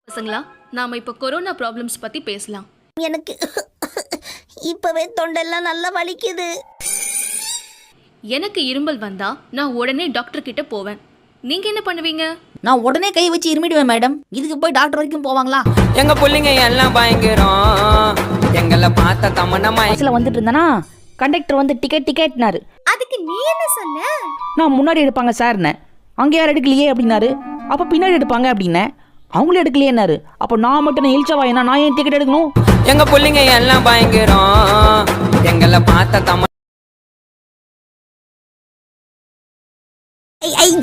பசங்களா, நாம இப்ப கொரோனா ப்ராப்ளம்ஸ் பத்தி பேசலாம். எனக்கு இப்பவே தொண்டெல்லாம் நல்லா வலிக்குது. எனக்கு இருமல் வந்தா நான் உடனே டாக்டர் கிட்ட போவேன். நீங்க என்ன பண்ணுவீங்க? நான் உடனே கை வச்சு இருமிடுவேன் மேடம். இதுக்கு போய் டாக்டர் வரைக்கும் போவாங்களா? எங்க பிள்ளைங்க எல்லாம் பயங்கரம். எங்களை பார்த்த தமனமா பஸ்ல வந்துட்டு இருந்தனா கண்டக்டர் வந்து டிக்கெட்னாரு. அதுக்கு நீ என்ன சொன்ன? நான் முன்னாடி எடுப்பாங்க சார்னே. அங்கே யாரும் எடுக்கலையே அப்படின்னாரு. அப்ப பின்னாடி எடுப்பாங்க அப்படின்னேன். அவங்களும் எடுக்கலையேன்னாரு. அப்போ நான் மட்டும் இழிச்சவாயனா நான் ஏன் டிக்கெட் எடுக்கணும்? எங்க பிள்ளைங்க எல்லாம் பயங்கரம். எங்களை பார்த்த தம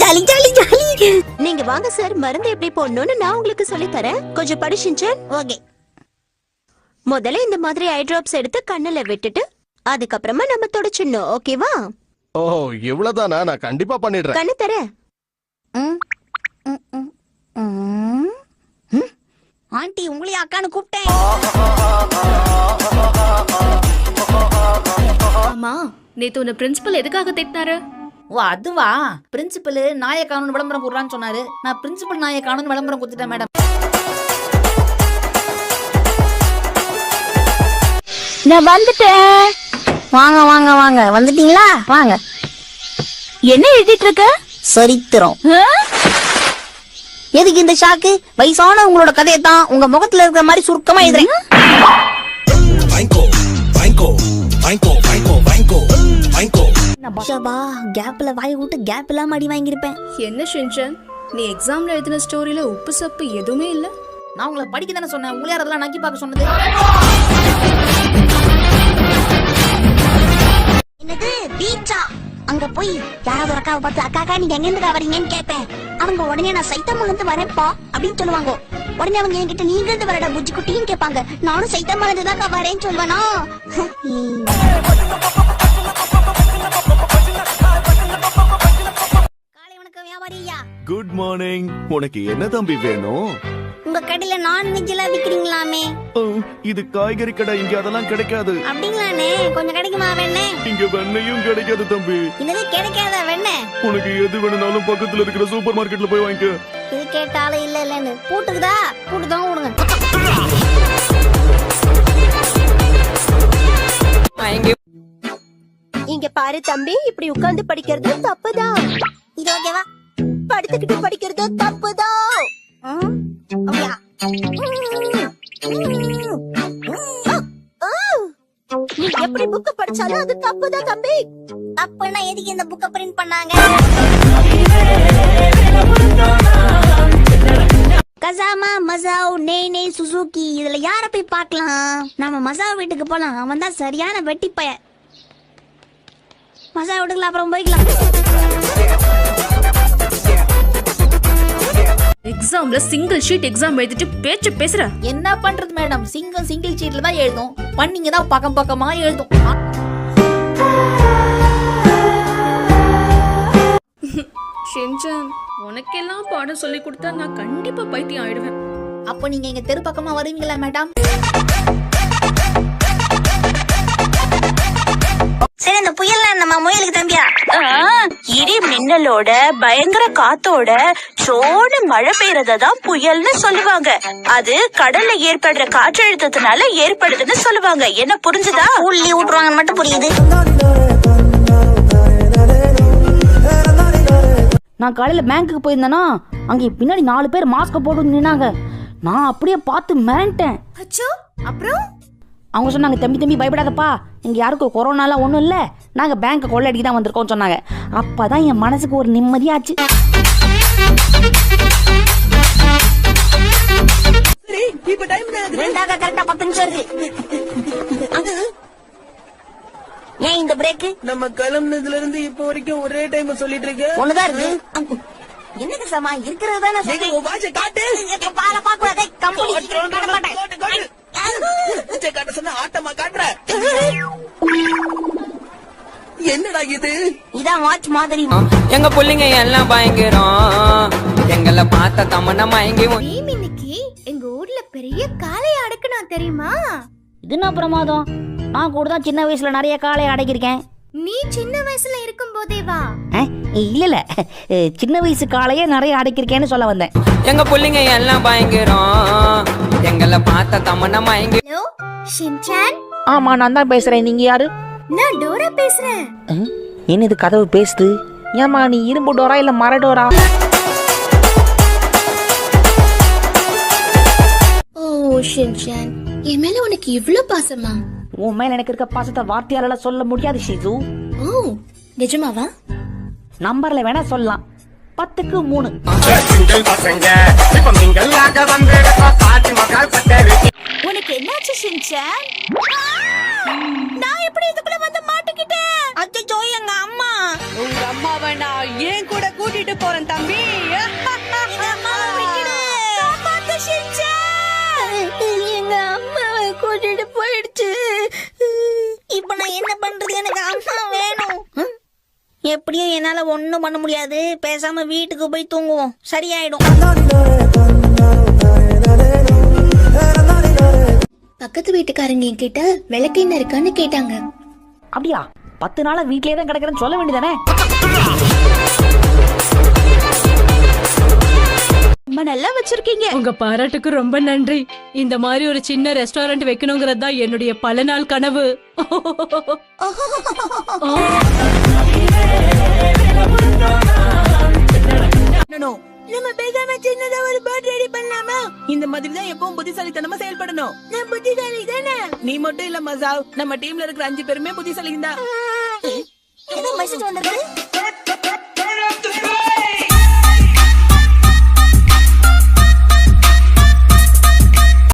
ஜாலி ஜாலி ஜாலி. நீங்க வாங்க சார், மருந்து எப்படி போடணும்னு நான் உங்களுக்கு சொல்லி தரேன். கொஞ்சம் படிச்சுங்க. ஓகே. முதல்ல இந்த மாதிரி ஐ டிராப்ஸ் எடுத்து கண்ணுல விட்டுட்டு அதுக்கப்புறமா நம்ம தொடச்சிடணும். ஓகேவா? ஓ, இவ்வளவுதானா? நான் கண்டிப்பா பண்ணிடுறேன். கண்ணு தர. ஆண்டி உங்களையும் அக்கான்னு கூப்பிட்டேன். ஆமா, நேத்து உன்னை பிரின்சிபல் எதுக்காக திட்டினாரு? ஓ அதுவா? பிரின்சிபல் நாயை காணும்னு விளம்பரம் கொடுறான்னு சொன்னாரு. நான் பிரின்சிபல் நாயை காணும்னு விளம்பரம் கொடுத்துட்டேன் மேடம். நான் வந்துட்டேன். வாங்க வாங்க வாங்க. வந்துட்டீங்களா? வாங்க. என்ன எழுதிட்டு இருக்க? சரித்திரம். எதுக்கு இந்த ஷாக்கு? வயசான உங்களோட கதையை தான் உங்க முகத்துல இருக்கிற மாதிரி சுருக்கமா எழுதுறேன். கேப்ல வாய் விட்டு கேப் இல்லாம அடி வாங்கியிருப்பேன். என்ன ஷின்சான், நீ எக்ஸாம்ல எழுதின ஸ்டோரியில உப்பு சப்பு எதுவுமே இல்ல? நான் உங்களை படிக்க தானே சொன்னேன். உங்களை யார் அதெல்லாம் நக்கி பார்க்க சொன்னது? என்னது பீச்சா? அங்க போய் யாராவது ஒரு அக்காவை பார்த்து அக்கா நீங்க எங்க இருந்து வரீங்கன்னு கேட்பேன். அவங்க உடனே நான் சைத்தம்ல இருந்து வரேன்ப்பா அப்படின்னு சொல்லுவாங்க. உடனே அவங்க என்கிட்ட நீங்க இருந்து வரடா புஜ்ஜி குட்டின்னு கேட்பாங்க. நானும் சைத்தம்ல இருந்து தான் வரேன்னு சொல்லுவேனா? காலை வணக்கம் வியாபாரியா. Good morning. உனக்கு என்ன தம்பி வேணும்? உங்க கடையில நான்வெஜ் எல்லாம் விக்கிறீங்களாமே? இது காய்கறி கடை, இங்க அதெல்லாம் கிடைக்காது. அப்படிங்களானே? கொஞ்சம் கிடைக்குமா வெண்ணே? இங்க வெண்ணையும் கிடைக்காது தம்பி. என்னது கிடைக்காத வெண்ணே? உனக்கு எது வேணும்னாலும் பக்கத்துல இருக்கிற சூப்பர் மார்க்கெட்ல போய் வாங்கிக்க. இது கேட்டாலும் இல்ல இல்லன்னு பூட்டுக்குதா? பூட்டுதான் விடுங்க. இங்க பாரு தம்பி, இப்படி உட்கார்ந்து படிக்கிறது தப்புதான். இது ஓகேவா? படுத்துக்கிட்டு படிக்கிறது தப்புதான். அப்படியா? நீ எப்படி புக் படிச்சாலும் அது தப்புதான் தம்பி. தப்புன்னா எதுக்கு இந்த புக்க பிரிண்ட் பண்ணாங்க? கசாமா மசாவ் நே சுசுகி, இதுல யார போய் பார்க்கலாம்? நாம மசாவ் வீட்டுக்கு போலாம். அவன் தான் சரியான வெட்டி பைய. மசாவ் வீட்டுக்குள்ள அப்புறம் போய்க்கலாம். எக்ஸாம்ல சிங்கிள் ஷீட் எக்ஸாம் எழுதிட்டு பேச்சு பேசுற. என்ன பண்றது மேடம்? சிங்கிள் ஷீட்ல தான் எழுதும். பண்ணிங்க தான் பக்கம் பக்கமா எழுதும். ஷின்சான், உனக்கெல்லாம் பாடம் சொல்லி கொடுத்தா நான் கண்டிப்பா பைத்தியம் ஆயிடுவேன். அப்போ நீங்க எங்க தெரு பக்கமா வருவீங்களா மேடம்? சரி, இந்த புயல்ல நம்ம முயலுக்கு தம்பியா? இடி மின்னலோட பயங்கர காத்தோட சோடு மழை பெய்யறதான் புயல்னு சொல்லுவாங்க. அது கடல்ல ஏற்படுற காற்றழுத்தத்தினால ஏற்படுதுன்னு சொல்லுவாங்க. என்ன புரிஞ்சுதா? உள்ளி விட்டுருவாங்கன்னு மட்டும் புரியுது. நான் காலையில பேங்க்குக்கு போயிருந்தேன்னா அங்கே பின்னாடி 4 பேர் மாஸ்க் போட்டு நின்னாங்க. நான் அப்படியே பார்த்து மிரண்டேன். அச்சோ, அப்புறம் அவங்க சொன்னாங்க, தம்பி பயப்படாதப்பா, இங்க யாருக்கும் கொரோனாலாம் ஒன்றும் இல்லை, நாங்க பேங்க் கொள்ளையடிக்க தான் வந்திருக்கோம் சொன்னாங்க. அப்பதான் என் மனசுக்கு ஒரு நிம்மதியாச்சு. கரெக்டா 10 நிமிஷம் இருக்கு. ஏன் இந்த பிரேக்? நம்ம கிளம்புனதுல இருந்து இப்போ வரைக்கும் ஒரே டைம் சொல்லிட்டு இருக்க. ஒண்ணுதான் இருக்கு. என்னங்க சாமா இருக்கிறது தானே சொல்றேன். உன் வாட்சை காட்டு. பால பாக்கூடாதே. கம்பெனி காட்ட சொன்ன ஆட்டமா காட்டுற. என்னடா இது? இதான் வாட்ச் மாதிரி. எங்க பிள்ளைங்க எல்லாம் பயங்கரம். எங்களை பார்த்த தமனமா எங்க இன்னைக்கு எங்க ஊர்ல பெரிய காளைய அடக்குனா தெரியுமா? இது என்ன பிரமாதம்? நான் கூட தான் சின்ன வயசுல நிறைய காளையை அடக்கியிருக்கேன். நீ சின்ன வயசுல இருக்கும் போதே வா? இல்ல சின்ன வயசு காளையே நிறைய அடக்கியிருக்கேன்னு சொல்ல வந்தேன். எங்க பிள்ளைங்க எல்லாம் பயங்கரம். எங்களை பார்த்த தமன்னா மயங்கி ஹலோ ஷின்சான், ஆமா நான் தான் பேசுறேன். நீங்க யாரு? நான் டோரா பேசுறேன். என்ன இது கதவு பேசுது? ஏமா நீ இரும்பு டோரா இல்ல மர டோரா? ஓ ஷின்சான், என் மேல உனக்கு இவ்ளோ பாசமா? உன் மேல எனக்கு இருக்க பாசத்தை வார்த்தையால சொல்ல முடியாது ஷிசு. ஓ நிஜமாவா? நம்பர்ல வேணா சொல்லலாம். 10க்கு 3. உனக்கு என்னாச்சு ஷின்சான்? நான் எப்படி இதுக்குள்ள வந்து மாட்டிக்கிட்டேன்? அச்சோ எங்க அம்மா. உங்க அம்மாவை நான் ஏன் கூட கூட்டிட்டு போறேன் தம்பி. எங்க அம்மாவை கூட்டிட்டு போயிடுச்சு. இப்ப நான் என்ன பண்றது? எனக்கு அம்மா வேணும். எப்படியும் என்னால ஒண்ணும் பண்ண முடியாது. பேசாம வீட்டுக்கு போய் தூங்குவோம், சரியாயிடும். பக்கத்து வீட்டுக்காரங்க என்கிட்ட விளக்கு என்ன இருக்கான்னு கேட்டாங்க. அப்படியா? 10 நாளா வீட்லயே தான் கிடக்குறேன்னு சொல்ல வேண்டியதானே? ரொம்ப நல்லா வச்சிருக்கீங்க. உங்க பாராட்டுக்கு ரொம்ப நன்றி. இந்த மாதிரி ஒரு சின்ன ரெஸ்டாரண்ட் வைக்கணுங்கிறது தான் என்னுடைய பல நாள் கனவு. நம்ம பேசாம சின்னதா ஒரு பர்த் ரெடி பண்ணலாமா? இந்த மாதிரி தான் எப்பவும் புத்திசாலித்தனமா செயல்படணும். நான் புத்திசாலி தானே? நீ மட்டும் இல்ல மசாவ், நம்ம டீம்ல இருக்கிற 5 பேருமே புத்திசாலிங்க தான். ஏதோ மெசேஜ் வந்திருக்கு.